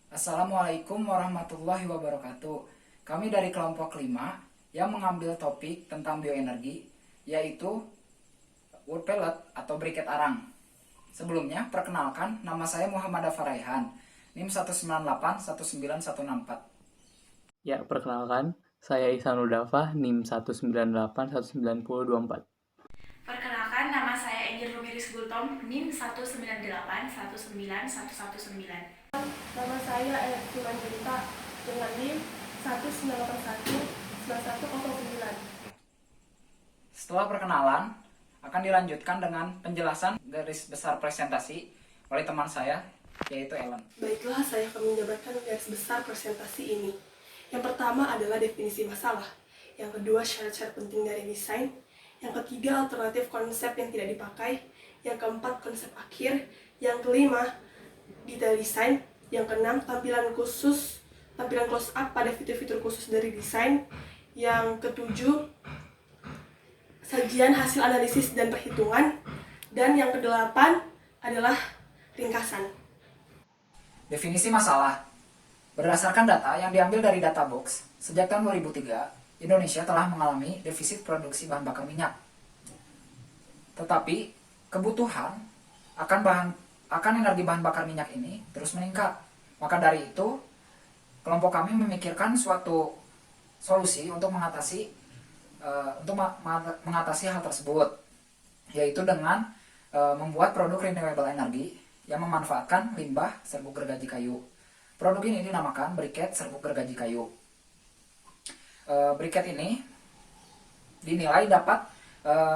Assalamualaikum warahmatullahi wabarakatuh. Kami dari kelompok 5 yang mengambil topik tentang bioenergi, yaitu wood pellet atau briket arang. Sebelumnya, perkenalkan, nama saya Muhammad Afaraihan, NIM 198-19164. Ya, perkenalkan, saya Ihsanul Dafah, NIM 1981924. Perkenalkan, nama saya Angel Rumiris Gultom, NIM 198191119. Nama saya Ayat Simanjunta dengan NIM 198191109. Setelah perkenalan, akan dilanjutkan dengan penjelasan garis besar presentasi oleh teman saya, yaitu Ellen. Baiklah, saya akan menjabarkan garis besar presentasi ini. Yang pertama adalah definisi masalah. Yang kedua, syarat-syarat penting dari desain. Yang ketiga, alternatif konsep yang tidak dipakai. Yang keempat, konsep akhir. Yang kelima, detail desain. Yang keenam, tampilan close up pada fitur-fitur khusus dari desain. Yang ketujuh, sajian hasil analisis dan perhitungan. Dan yang kedelapan adalah ringkasan. Definisi masalah. Berdasarkan data yang diambil dari Databox, sejak tahun 2003, Indonesia telah mengalami defisit produksi bahan bakar minyak. Tetapi, kebutuhan akan energi bahan bakar minyak ini terus meningkat. Maka dari itu, kelompok kami memikirkan suatu solusi untuk mengatasi hal tersebut, yaitu dengan membuat produk renewable energy yang memanfaatkan limbah serbuk gergaji kayu. Produk ini dinamakan briket serbuk gergaji kayu. Briket ini dinilai dapat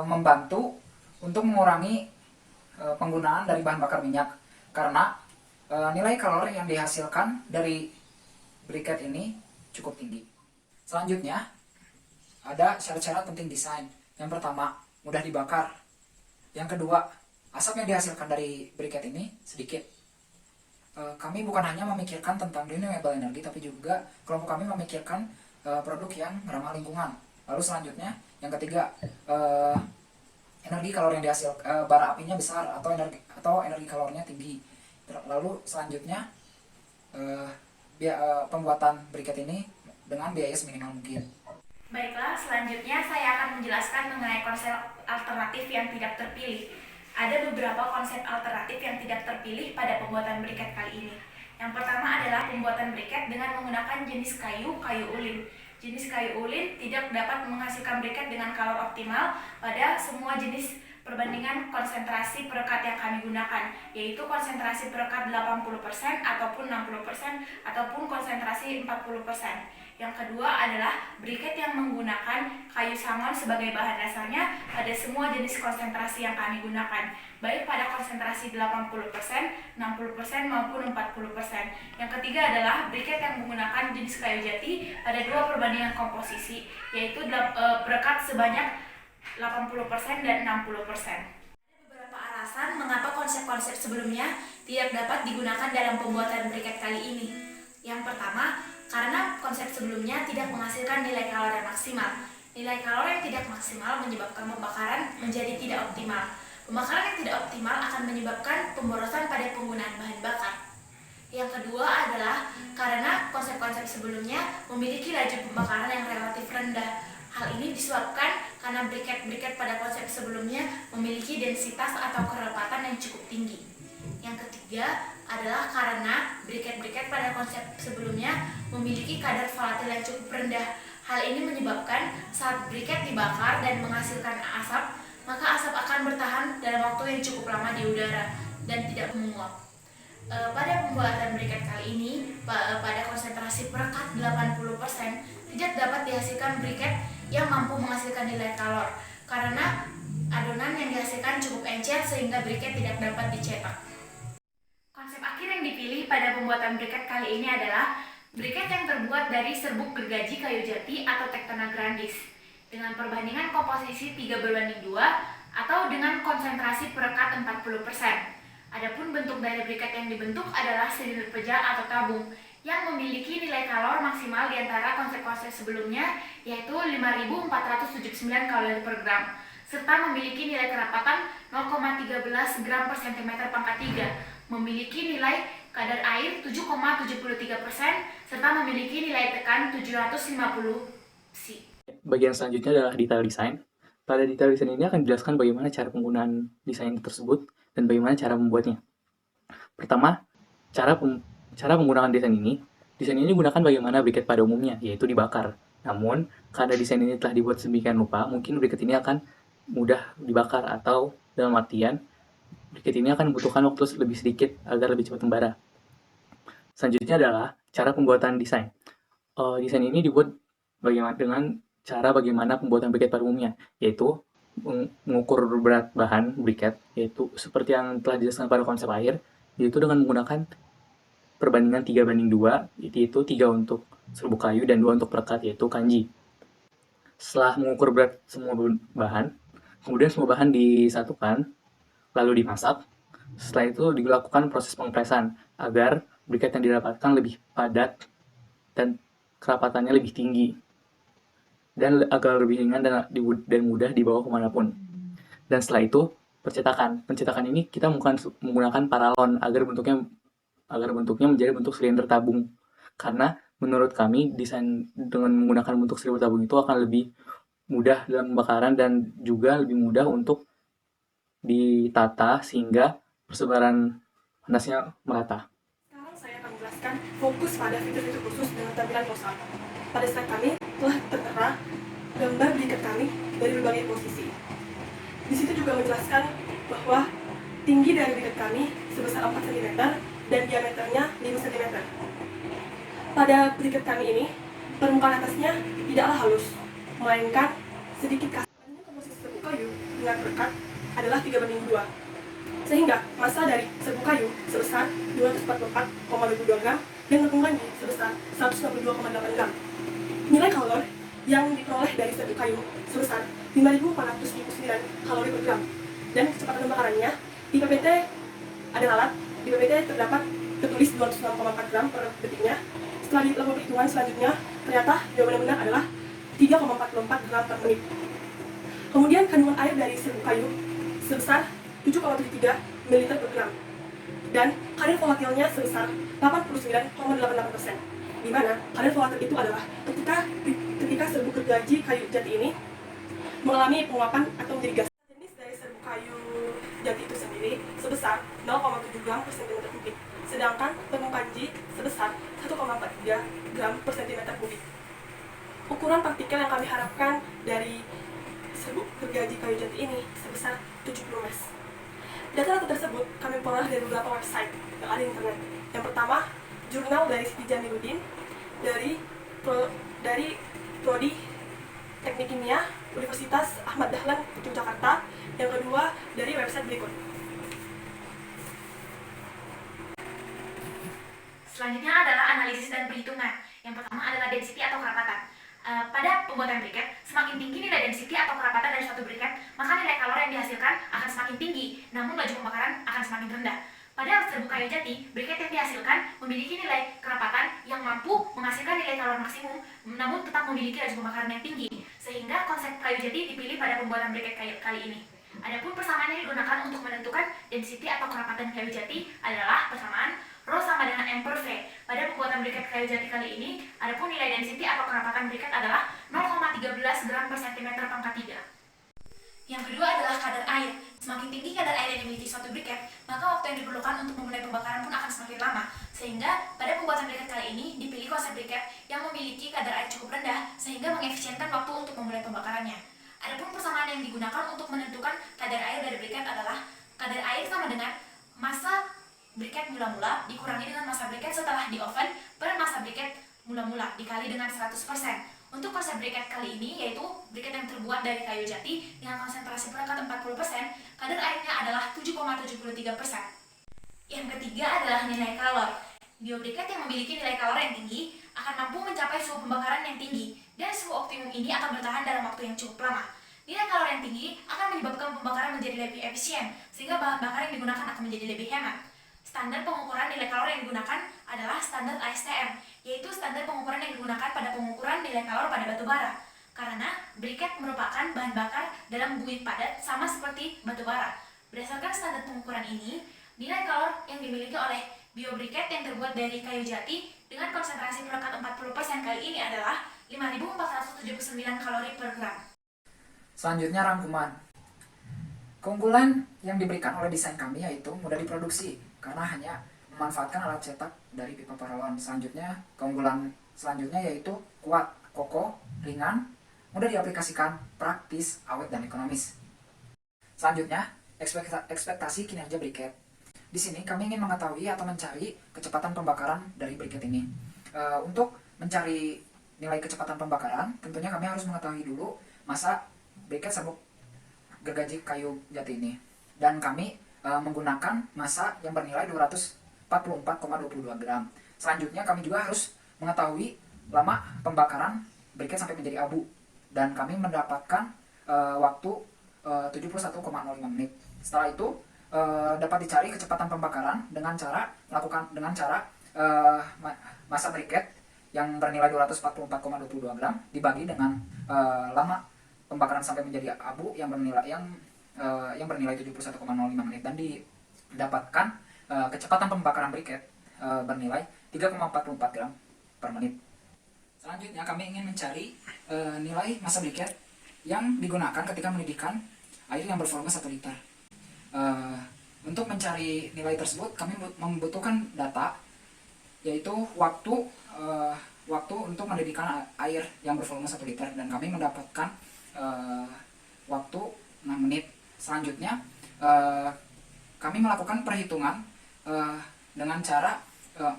membantu untuk mengurangi penggunaan dari bahan bakar minyak, karena nilai kalori yang dihasilkan dari briket ini cukup tinggi. Selanjutnya, ada syarat-syarat penting desain. Yang pertama, mudah dibakar. Yang kedua, asap yang dihasilkan dari briket ini sedikit. Kami bukan hanya memikirkan tentang renewable energy, tapi juga kelompok kami memikirkan produk yang ramah lingkungan. Lalu selanjutnya, yang ketiga, energi kalori yang dihasilkan, bara apinya besar atau energi kalorinya tinggi. Lalu selanjutnya, pembuatan briket ini dengan biaya seminimal mungkin. Baiklah, selanjutnya saya akan menjelaskan mengenai konsep alternatif yang tidak terpilih. Ada beberapa konsep alternatif yang tidak terpilih pada pembuatan briket kali ini. Yang pertama adalah pembuatan briket dengan menggunakan jenis kayu ulin. Jenis kayu ulin tidak dapat menghasilkan briket dengan kalor optimal pada semua jenis perbandingan konsentrasi perekat yang kami gunakan, yaitu konsentrasi perekat 80% ataupun 60% ataupun konsentrasi 40%. Yang kedua adalah briket yang menggunakan kayu sangon sebagai bahan dasarnya pada semua jenis konsentrasi yang kami gunakan, baik pada konsentrasi 80%, 60% maupun 40%. Yang ketiga adalah briket yang menggunakan jenis kayu jati pada dua perbandingan komposisi, yaitu perekat sebanyak 80% dan 60%. Beberapa alasan mengapa konsep-konsep sebelumnya tidak dapat digunakan dalam pembuatan briket kali ini. Yang pertama, karena konsep sebelumnya tidak menghasilkan nilai kalori maksimal. Nilai kalori yang tidak maksimal menyebabkan pembakaran menjadi tidak optimal. Pembakaran yang tidak optimal akan menyebabkan pemborosan pada penggunaan bahan bakar. Yang kedua adalah karena konsep-konsep sebelumnya memiliki laju pembakaran yang relatif rendah. Hal ini disebabkan karena briket-briket pada konsep sebelumnya memiliki densitas atau kerapatan yang cukup tinggi. Yang ketiga adalah karena briket-briket pada konsep sebelumnya memiliki kadar volatil yang cukup rendah. Hal ini menyebabkan saat briket dibakar dan menghasilkan asap, maka asap akan bertahan dalam waktu yang cukup lama di udara dan tidak menguap. Pada pembuatan briket kali ini, pada konsentrasi perekat 80%, tidak dapat dihasilkan briket yang mampu menghasilkan nilai kalor, karena adonan yang dihasilkan cukup encer sehingga briket tidak dapat dicetak. Konsep akhir yang dipilih pada pembuatan briket kali ini adalah briket yang terbuat dari serbuk gergaji kayu jati atau Tectona grandis dengan perbandingan komposisi 3:2 atau dengan konsentrasi perekat 40%. Adapun bentuk dari briket yang dibentuk adalah silinder pejah atau tabung yang memiliki nilai kalor maksimal di antara konsep-konsep sebelumnya, yaitu 5.479 kalori per gram, serta memiliki nilai kerapatan 0,13 gram per cm pangkat 3, memiliki nilai kadar air 7,73%, serta memiliki nilai tekan 750 psi. Bagian selanjutnya adalah detail desain. Pada detail desain ini akan dijelaskan bagaimana cara penggunaan desain tersebut dan bagaimana cara membuatnya. Pertama, cara penggunaan desain ini digunakan bagaimana briket pada umumnya, yaitu dibakar. Namun, karena desain ini telah dibuat sedemikian rupa, mungkin briket ini akan mudah dibakar, atau dalam artian briket ini akan membutuhkan waktu lebih sedikit agar lebih cepat membara. Selanjutnya adalah cara pembuatan desain. Desain ini dibuat dengan cara bagaimana pembuatan briket pada umumnya, yaitu mengukur berat bahan briket, yaitu seperti yang telah dijelaskan pada konsep air, yaitu dengan menggunakan perbandingan 3:2, yaitu 3 untuk serbuk kayu dan 2 untuk perekat, yaitu kanji. Setelah mengukur berat semua bahan, kemudian semua bahan disatukan, lalu dimasak. Setelah itu dilakukan proses pengpresan agar briket yang didapatkan lebih padat dan kerapatannya lebih tinggi, dan agar lebih ringan dan mudah dibawa kemanapun. Dan setelah itu percetakan. Pencetakan ini kita menggunakan paralon agar bentuknya menjadi bentuk silinder tabung. Karena menurut kami desain dengan menggunakan bentuk silinder tabung itu akan lebih mudah dalam pembakaran dan juga lebih mudah untuk ditata sehingga persebaran panasnya merata. Sekarang saya akan menjelaskan fokus pada fitur-fitur khusus dengan tampilan close-up. Pada slide kami telah tertera gambar briket kami dari berbagai posisi. Di situ juga menjelaskan bahwa tinggi dari briket kami sebesar 4 cm dan diameternya 5 cm. Pada briket kami ini, permukaan atasnya tidaklah halus, melainkan sedikit kasar. Komposisi serbuk kayu dengan perekat adalah 3:2. Sehingga massa dari serbuk kayu sebesar 244,22 gram dan tepung kanji sebesar 192,8 gram. Nilai kalori yang diperoleh dari serbuk kayu sebesar 5.429 kalori per gram. Dan kecepatan pembakarannya di PPT ada alat, di PPT terdapat tertulis 206,4 gram per detiknya. Setelah dilakukan perhitungan selanjutnya, ternyata jawaban yang benar adalah 3,44 gram per menit. Kemudian kandungan air dari serbuk kayu sebesar 7,73 ml per gram. Dan kadar volatilnya sebesar 89,88%. Di mana kadar volatil itu adalah ketika serbuk gergaji kayu jati ini mengalami penguapan atau menjadi gas. Jenis dari serbuk kayu jati itu sendiri sebesar 0,7 gram per cm kubik, sedangkan tepung kanji sebesar 1,43 gram per cm kubik. Ukuran partikel yang kami harapkan dari serbuk gergaji kayu jati ini sebesar 70 mes. Data-data tersebut kami peroleh dari beberapa website yang ada di internet. Yang pertama, jurnal dari Siti Jamiluddin, dari Prodi Teknik Kimia Universitas Ahmad Dahlan Yogyakarta. Yang kedua, dari website berikut. Selanjutnya adalah analisis dan perhitungan. Yang pertama adalah density atau kerapatan. Pada pembuatan briket, semakin tinggi nilai density atau kerapatan dari suatu briket, maka nilai kalori yang dihasilkan akan semakin tinggi, namun laju pembakaran akan semakin rendah. Pada serbuk kayu jati, briket yang dihasilkan memiliki nilai kerapatan yang mampu menghasilkan nilai kalori maksimum, namun tetap memiliki laju pembakaran yang tinggi, sehingga konsep kayu jati dipilih pada pembuatan briket kali ini. Adapun persamaan yang digunakan untuk menentukan density atau kerapatan kayu jati adalah persamaan Rho sama dengan M per V. Pada pembuatan briket kayu jati kali ini, adapun nilai density atau kerapatan briket adalah 0,13 gram per cm pangkat 3. Yang kedua adalah kadar air. Semakin tinggi kadar air yang dimiliki suatu briket, maka waktu yang diperlukan untuk memulai pembakaran pun akan semakin lama. Sehingga pada pembuatan briket kali ini dipilih konsep briket yang memiliki kadar air cukup rendah, sehingga mengefisienkan waktu untuk memulai pembakarannya. Adapun persamaan yang digunakan untuk menentukan kadar air dari briket adalah kadar air sama dengan massa briket mula-mula dikurangi dengan massa briket setelah di oven per massa briket mula-mula dikali dengan 100%. Untuk konsep briket kali ini, yaitu briket yang terbuat dari kayu jati dengan konsentrasi perekat 40%, kadar airnya adalah 7,73%. Yang ketiga adalah nilai kalor. Biobriket yang memiliki nilai kalor yang tinggi akan mampu mencapai suhu pembakaran yang tinggi, dan suhu optimum ini akan bertahan dalam waktu yang cukup lama. Nilai kalor yang tinggi akan menyebabkan pembakaran menjadi lebih efisien, sehingga bahan bakar yang digunakan akan menjadi lebih hemat. Standar pengukuran nilai kalori yang digunakan adalah standar ASTM, yaitu standar pengukuran yang digunakan pada pengukuran nilai kalori pada batu bara. Karena briket merupakan bahan bakar dalam bumi padat sama seperti batu bara. Berdasarkan standar pengukuran ini, nilai kalori yang dimiliki oleh Biobriket yang terbuat dari kayu jati dengan konsentrasi perekat 40% kali ini adalah 5.479 kalori per gram. Selanjutnya rangkuman. Keunggulan yang diberikan oleh desain kami yaitu mudah diproduksi karena hanya memanfaatkan alat cetak dari pipa paralon. Selanjutnya, keunggulan selanjutnya yaitu kuat, kokoh, ringan, mudah diaplikasikan, praktis, awet, dan ekonomis. Selanjutnya, ekspektasi kinerja briket. Di sini kami ingin mengetahui atau mencari kecepatan pembakaran dari briket ini. Untuk mencari nilai kecepatan pembakaran, tentunya kami harus mengetahui dulu masa briket serbuk gergaji kayu jati ini. Dan kami menggunakan massa yang bernilai 244,22 gram. Selanjutnya kami juga harus mengetahui lama pembakaran briket sampai menjadi abu. Dan kami mendapatkan waktu 71,05 menit. Setelah itu dapat dicari kecepatan pembakaran dengan cara massa briket yang bernilai 244,22 gram dibagi dengan lama pembakaran sampai menjadi abu yang bernilai 71,05 menit dan didapatkan kecepatan pembakaran briket bernilai 3,44 gram per menit. Selanjutnya kami ingin mencari nilai massa briket yang digunakan ketika mendidihkan air yang bervolume 1 liter. Untuk mencari nilai tersebut kami membutuhkan data, yaitu waktu untuk mendidihkan air yang bervolume 1 liter, dan kami mendapatkan waktu 6 menit. Selanjutnya kami melakukan perhitungan dengan cara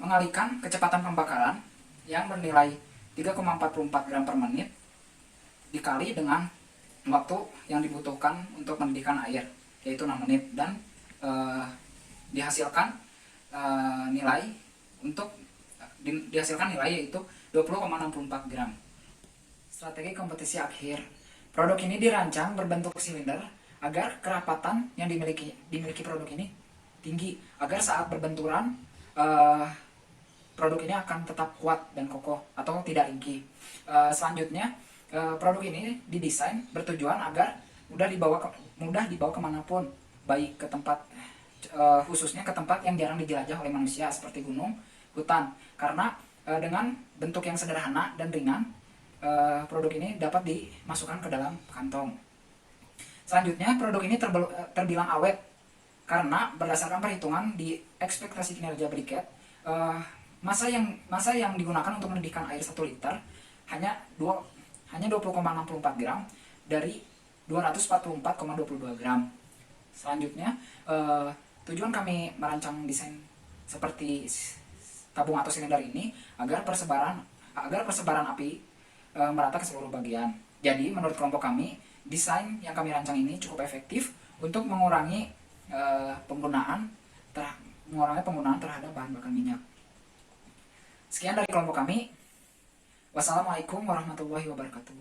mengalihkan kecepatan pembakaran yang bernilai 3,44 gram per menit dikali dengan waktu yang dibutuhkan untuk mendidihkan air, yaitu 6 menit, dan dihasilkan nilai yaitu 20,64 gram. Strategi kompetisi akhir. Produk ini dirancang berbentuk silinder agar kerapatan yang dimiliki produk ini tinggi, agar saat berbenturan produk ini akan tetap kuat dan kokoh atau tidak ringkih. Selanjutnya, produk ini didesain bertujuan agar mudah dibawa kemanapun, baik ke tempat khususnya ke tempat yang jarang dijelajah oleh manusia seperti gunung, hutan. Karena dengan bentuk yang sederhana dan ringan, produk ini dapat dimasukkan ke dalam kantong. Selanjutnya, produk ini terbilang awet karena berdasarkan perhitungan di ekspektasi kinerja briket, massa yang digunakan untuk mendidihkan air 1 liter hanya 20,64 gram dari 244,22 gram. Selanjutnya, tujuan kami merancang desain seperti tabung atau silinder ini agar persebaran api merata ke seluruh bagian. Jadi menurut kelompok kami, desain yang kami rancang ini cukup efektif untuk mengurangi penggunaan terhadap bahan bakar minyak. Sekian dari kelompok kami. Wassalamualaikum warahmatullahi wabarakatuh.